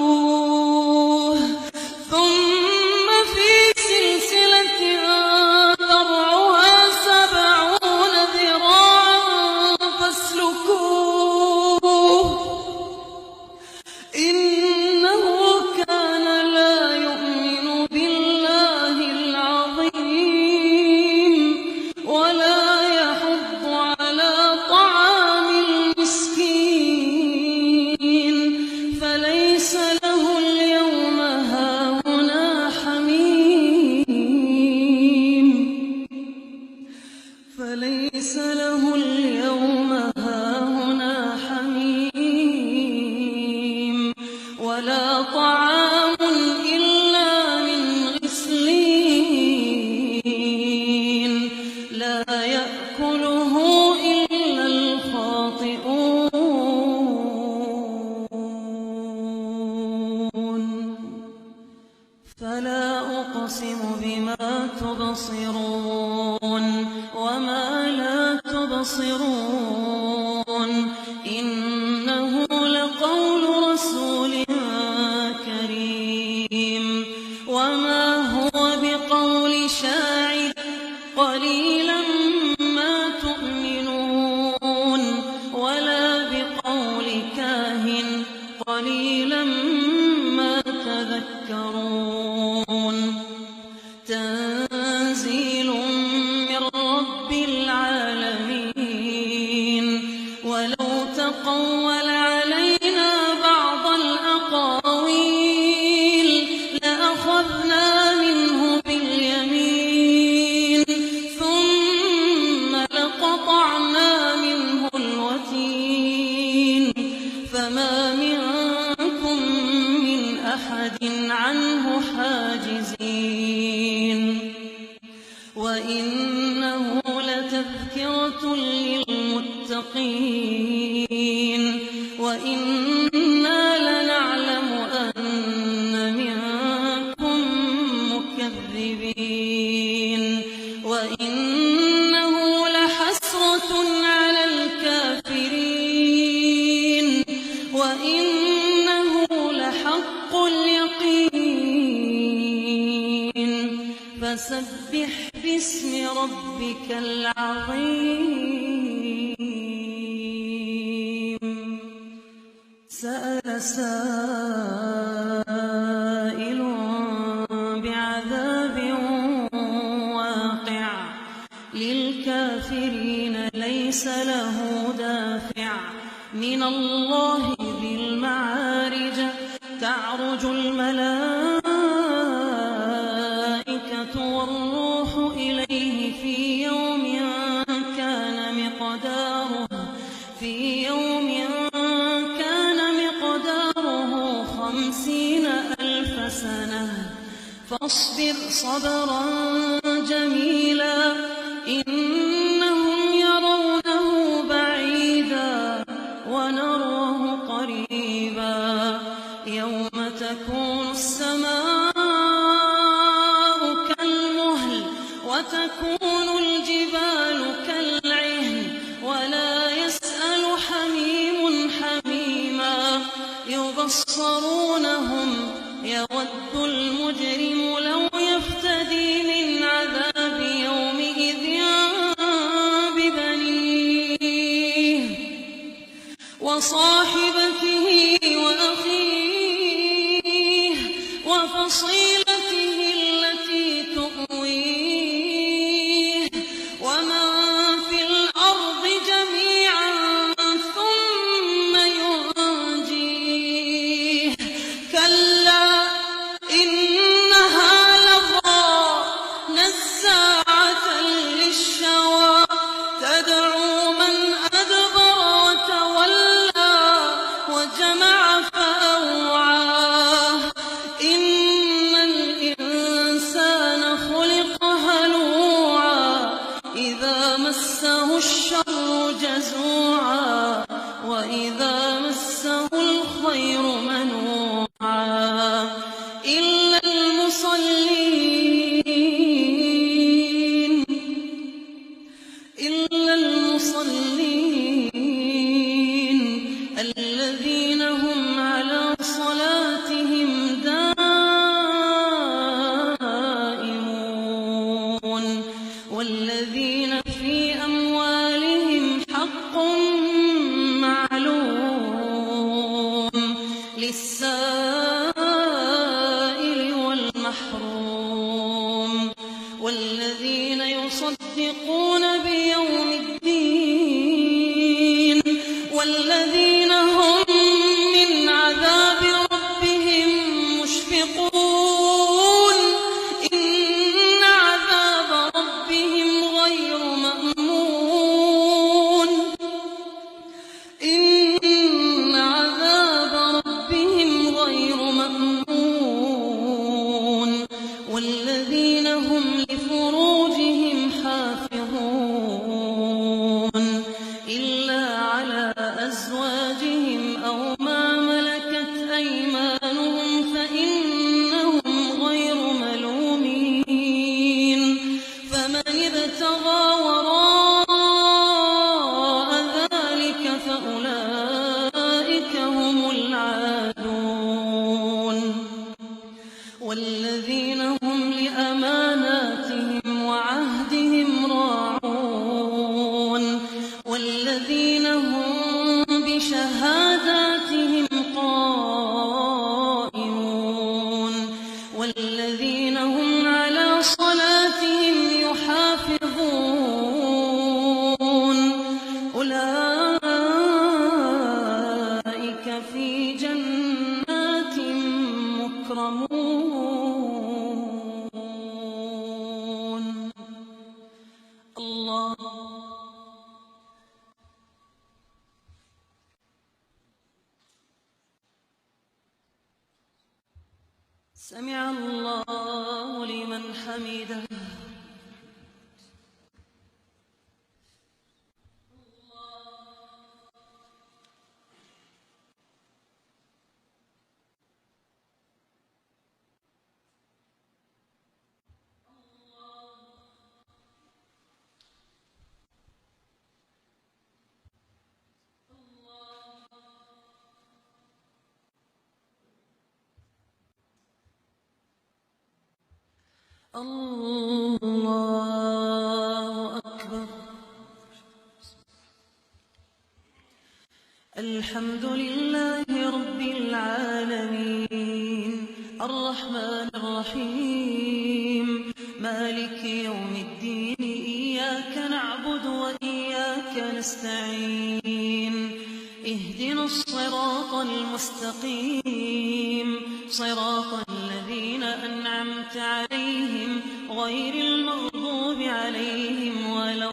فصلوه ثم في سلسلة ذرعها 70 ذراعا فاسلكوه إنه كان لا يؤمن بالله العظيم ولا يحض على طعام المسكين فليس له اليوم هاهنا حميم فليس له اليوم هاهنا حميم ولا طعام إلا من غسلين لا يأكله إلا الخاطئون فلا أقسم بما تبصرون وما لا تبصرون إنه لقول رسول كريم وما هو بقول شاعر قليلا ما تؤمنون ولا بقول كاهن قليلا ما تذكرون تنزيل من رب العالمين ولو تقول علينا بعض الأقاويل لأخذنا منه باليمين ثم لقطعنا منه الوتين فما منكم من أحد عنه حاجزين وإنه لتذكرة للمتقين وإنا لنعلم أن منكم مكذبين وإنه لحسرة على الكافرين وإنه لحق اليقين فسبح باسم ربك العظيم سأل سائل بعذاب واقع للكافرين ليس له دافع من الله ذي المعارج تعرج الملائكة والروح إليه في يوم كان مقداره 50,000 سنة فاصبر صبرا جميلا إنهم يرونه بعيدا ونراه قريبا يوم تكون السماء كالمهل وتكون الجبال كالعهن ولا يسأل حميم حميما يبصرونهم يود المجرم لو يفتدي من عذاب يومئذ ببنيه وصاحبته وأخيه وفصيلته التي تؤويه ومن في الأرض جميعا ثم ينجيه كلا إنها للسائل والمحروم والذين يصدقون بيوم الدين والذين هم من عذاب ربهم مشفقون إن عذاب ربهم غير مأمون إن عذاب ربهم غير مأمون والذين هم لفروجهم حافظون إلا على أزواجهم أو ما ملكت أيمانهم فإنهم غير ملومين فمن ابتغى وراء ذلك فأولئك هم العادون والذين هم لأماناتهم وعهدهم راعون والذين هم بشهاداتهم قائمون والذين هم على صلاتهم يحافظون أولئك في جنات مكرمون. الله سمع الله لمن حمده. الله أكبر. الحمد لله رب العالمين الرحمن الرحيم مالك يوم الدين إياك نعبد وإياك نستعين اهدنا الصراط المستقيم صراط الذين أنعمت عليهم غير المغضوب عليهم ولا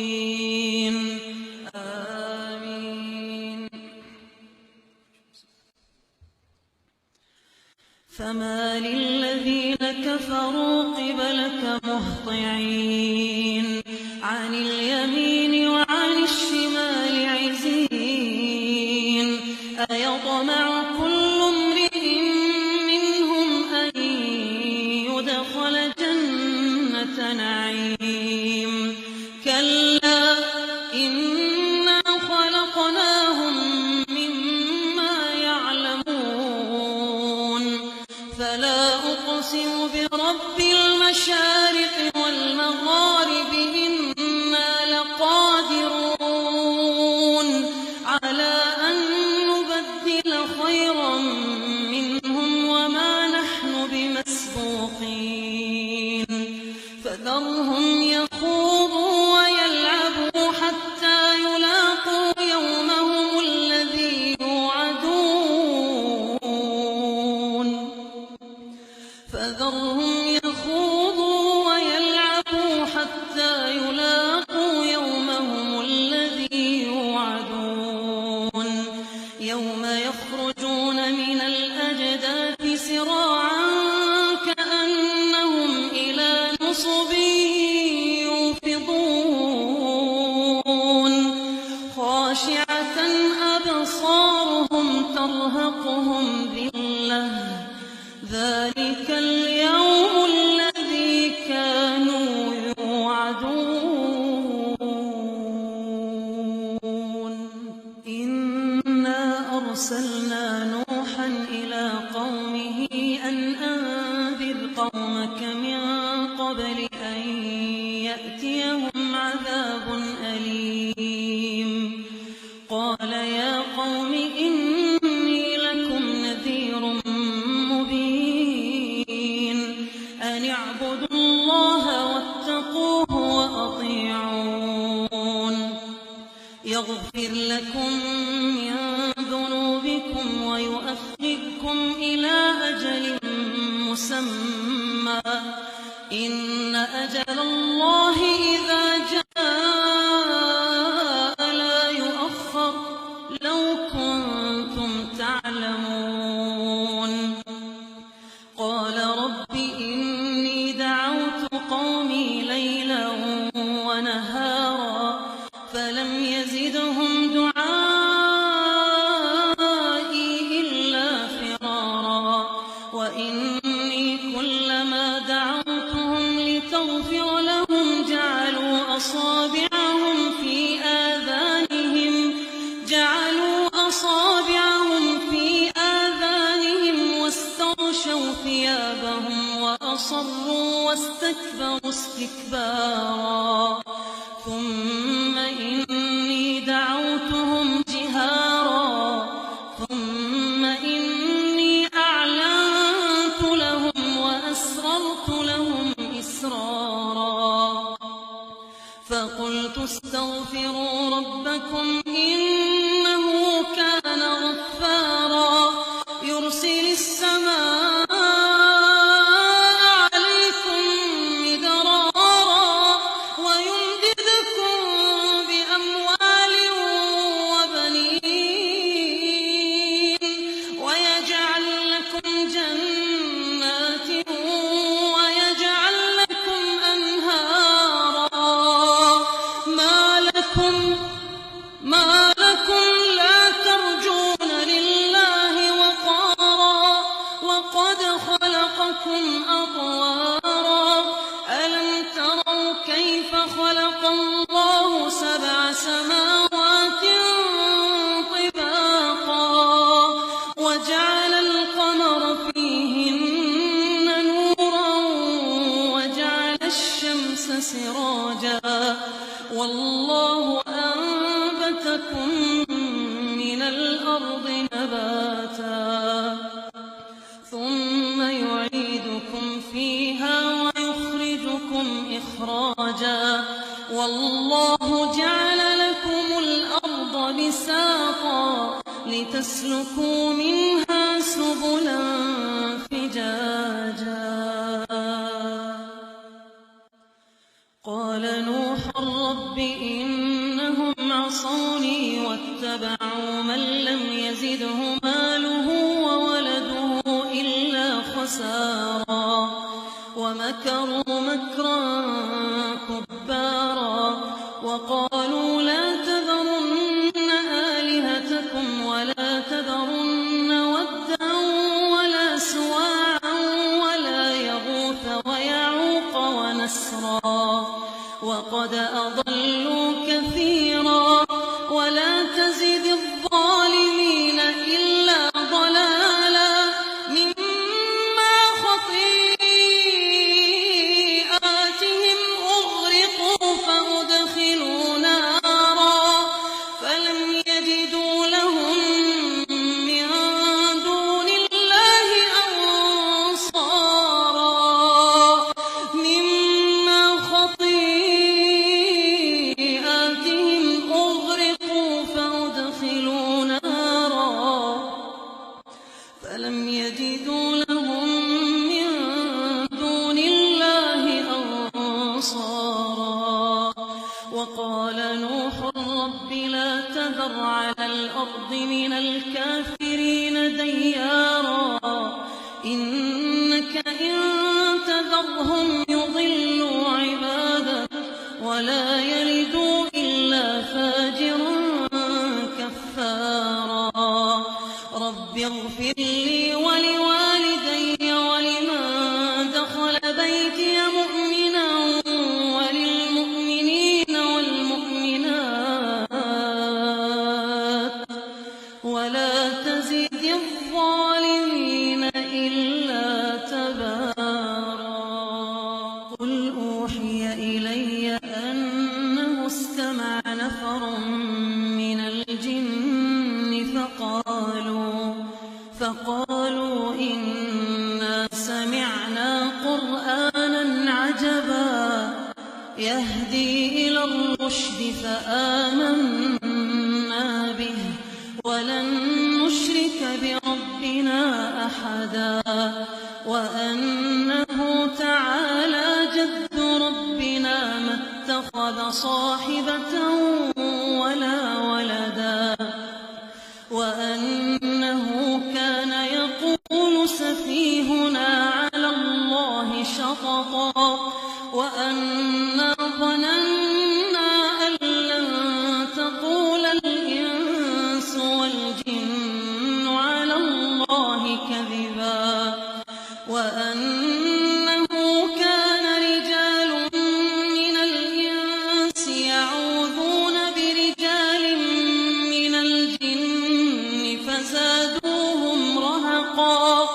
الضالين آمين. فما للذين كفروا قبلك مهطعين عن اليمين وعن الشمال عزين أيطمع كل امرئ منهم أن يدخل جنة نعيم كلا إنا خلقناهم مما يعلمون فلا أقسم برب المشارق والمغارب إنا لقادرون على أن نبدل خيرا منهم وما نحن بمسبوقين فذرهم يخوضوا ويلعبوا حتى يلاقوا يومهم الذي يوعدون فذرهم يخوضوا ويلعبوا حتى يلاقوا يومهم الذي يوعدون يوم يخرجون من الأجداث سراعا كأنهم إلى نصب يوفضون خاشعة أبصارهم ترهقهم ذلة ذلك اليوم الذي كانوا يوعدون. إنا أرسلنا نوحا إلى قومه أن أنذر قومك من قبل أن يأتيهم عذاب أليم قال يا قوم إني لكم نذير مبين أن اعبدوا الله واتقوه وأطيعون يغفر لكم من ذنوبكم ويؤخركم إلى أجل مسمى إن أجل الله إذا جاء لا يؤخر لو كنتم تعلمون قال رب إني دعوت قومي ليلا ونهارا فلم يزدهم دعائي إلا فرارا وإني كلما دعوتهم لتغفر لهم جعلوا أصابعهم في آذانهم واستغشوا ثيابهم وأصروا واستكبروا استكبارا ثم إني دعوتهم جهارا ثم إني أعلنت لهم وأسررت لهم إسرارا فقلت استغفروا ربكم إنه كان غفارا يرسل السماء عليكم مدرارا ويمددكم بأموال وبنين ويجعل لكم جنات ويجعل لكم أنهارا ما لكم لا ترجون لله وقارا وقد خلقكم أطوارا ألم تروا كيف خلق الله 7 سماوات طباقا وجعل القمر فيهن نورا وجعل الشمس سراجا والله أنبتكم من الأرض نباتا ثم يعيدكم فيها ويخرجكم إخراجا والله جعل لكم الأرض بساطا لتسلكوا منها سبلا فجاجا قال نوح رب إنهم عصوني واتبعوا من لم يزده ماله وولده إلا خسارا ومكروا مكرا كبارا وقالوا لا تذرن آلهتكم ولا تذرن ودا ولا سواعا ولا يغوث ويعوق ونسرا وقد أضلوا كثيرا ولا تزد الظالمين إلا ضلالا مما خطيئاتهم أغرقوا فأدخلوا نارا فلم يجدوا لهم من دون الله أنصارا مما خطيئاتهم أغرقوا فأدخلوا نارا فلم يجدوا لهم من دون الله أنصارا وقال نوح رب لا تذر على الأرض من الكافرين ديارا إنك إن تذرهم يضلوا عبادك ولا يلدوا إلا فاجرا كفارا رب اغفر لي ولوالدي ولمن دخل بيتي مؤمنا وللمؤمنين والمؤمنات ولا تزد الظالمين إلا تبارا قل أوحي إلي أنه استمع نفر من الجن فقالوا إنا سمعنا قرآنا عجبا يهدي إلى الرشد فآمنا به ولن نشرك بربنا أحدا وأنه تعالى جد ربنا ما اتخذ صاحبة ولا ولدا وأنه كان يقول سفيهنا على الله شططا وأنا ظننا أن لن تقول الإنس والجن على الله كذبا وأنه كان رجال من الإنس يعوذون برجال من الجن فزادوهم رهقا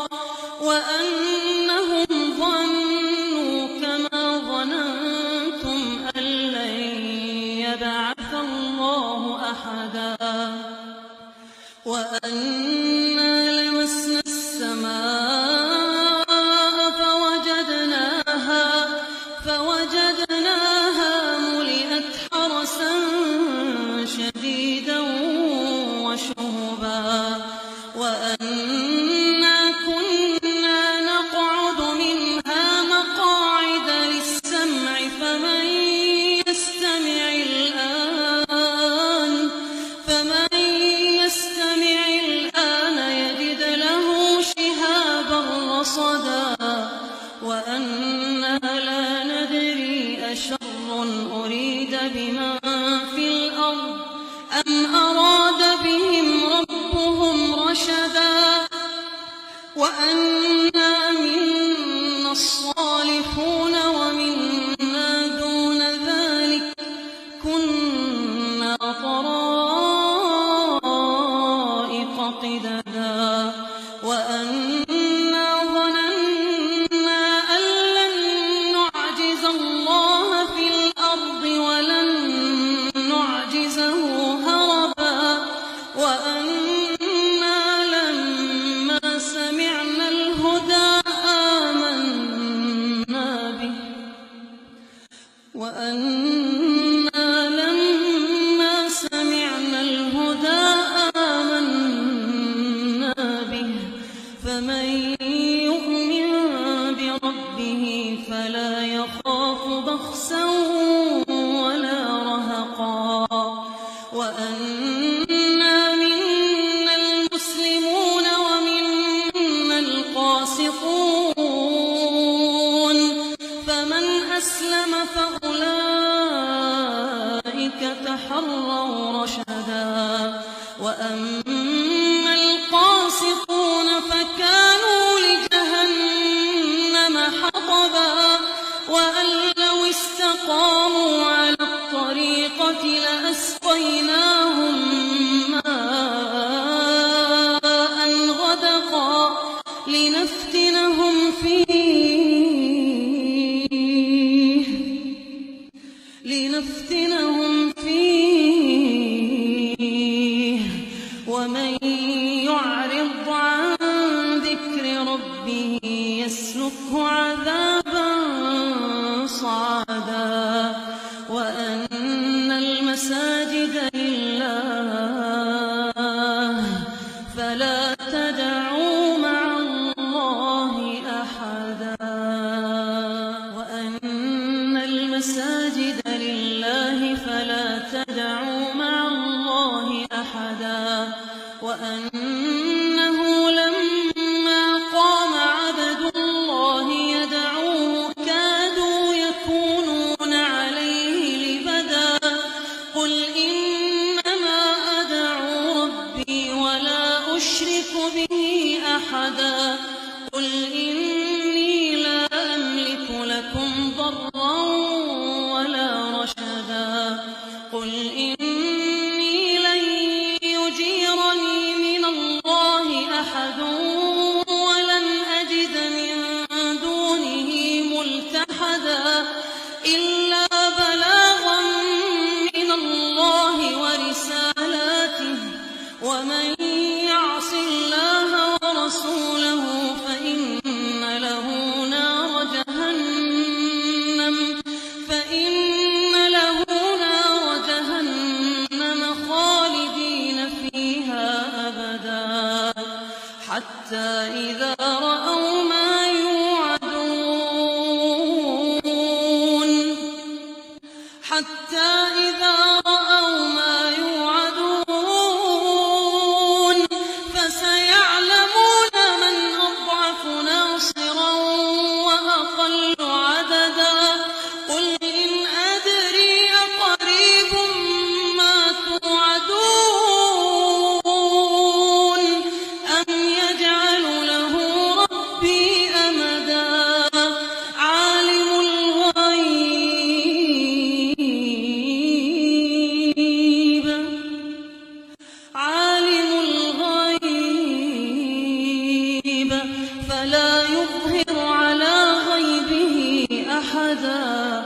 وأنهم ظنوا كما ظننتم أن لن يبعث الله أحدا وأنا لمسنا السماء فوجدناها ملئت حرسا شديدا وشهبا وأنا كنا نقعد منها مقاعد للسمع فمن يستمع الآن يجد له شهابا رصدا وأنا لا ندري أشر أريد بمن في الأرض أم أراد بهم ربهم رشدا وأنا منا الصالحون ومنا دون ذلك كنا طرائق قددا وأنا ظننا أن لن نعجز الله في الأرض ولن نعجزه هربا وأنا لما سمعنا الهدى آمنا به فمن يؤمن بربه فلا يخاف بخسا ولا رهقا وأنا منا المسلمون ومنا القاسطون فمن أسلم فأولئك تحروا رشدا وأما القاسطون فكانوا لجهنم حطبا وأن لو استقاموا على الطريقة لأسقيناهم ماء غدقا لنفتنهم فيه ومن يعرض عن ذكر ربه يسلكه عذابا صعدا وأن المساجد لله فلا تدعوا مع الله أحدا وأن المساجد لله فلا تدعوا مع الله أحدا وأنه لما قام عبد الله يدعوه كادوا يكونون عليه لبدا قل إنما أدعو ربي ولا أشرك به أحدا قل إني لا أملك لكم ضرا ولا رشدا قل إني لن يجيرني من الله حتى إذا رأوا ما يوعدون فسيعلمون من أضعف ناصرا وأقل عددا قل إن أدري أقريب ما توعدون أم يجعل له ربي أمدا عالم الغيب فلا يظهر على غيبه أحدا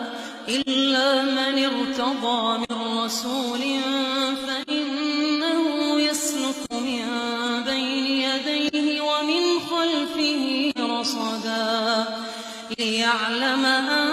إلا من ارتضى من رسول فإنه يسلك من بين يديه ومن خلفه رصدا ليعلم أن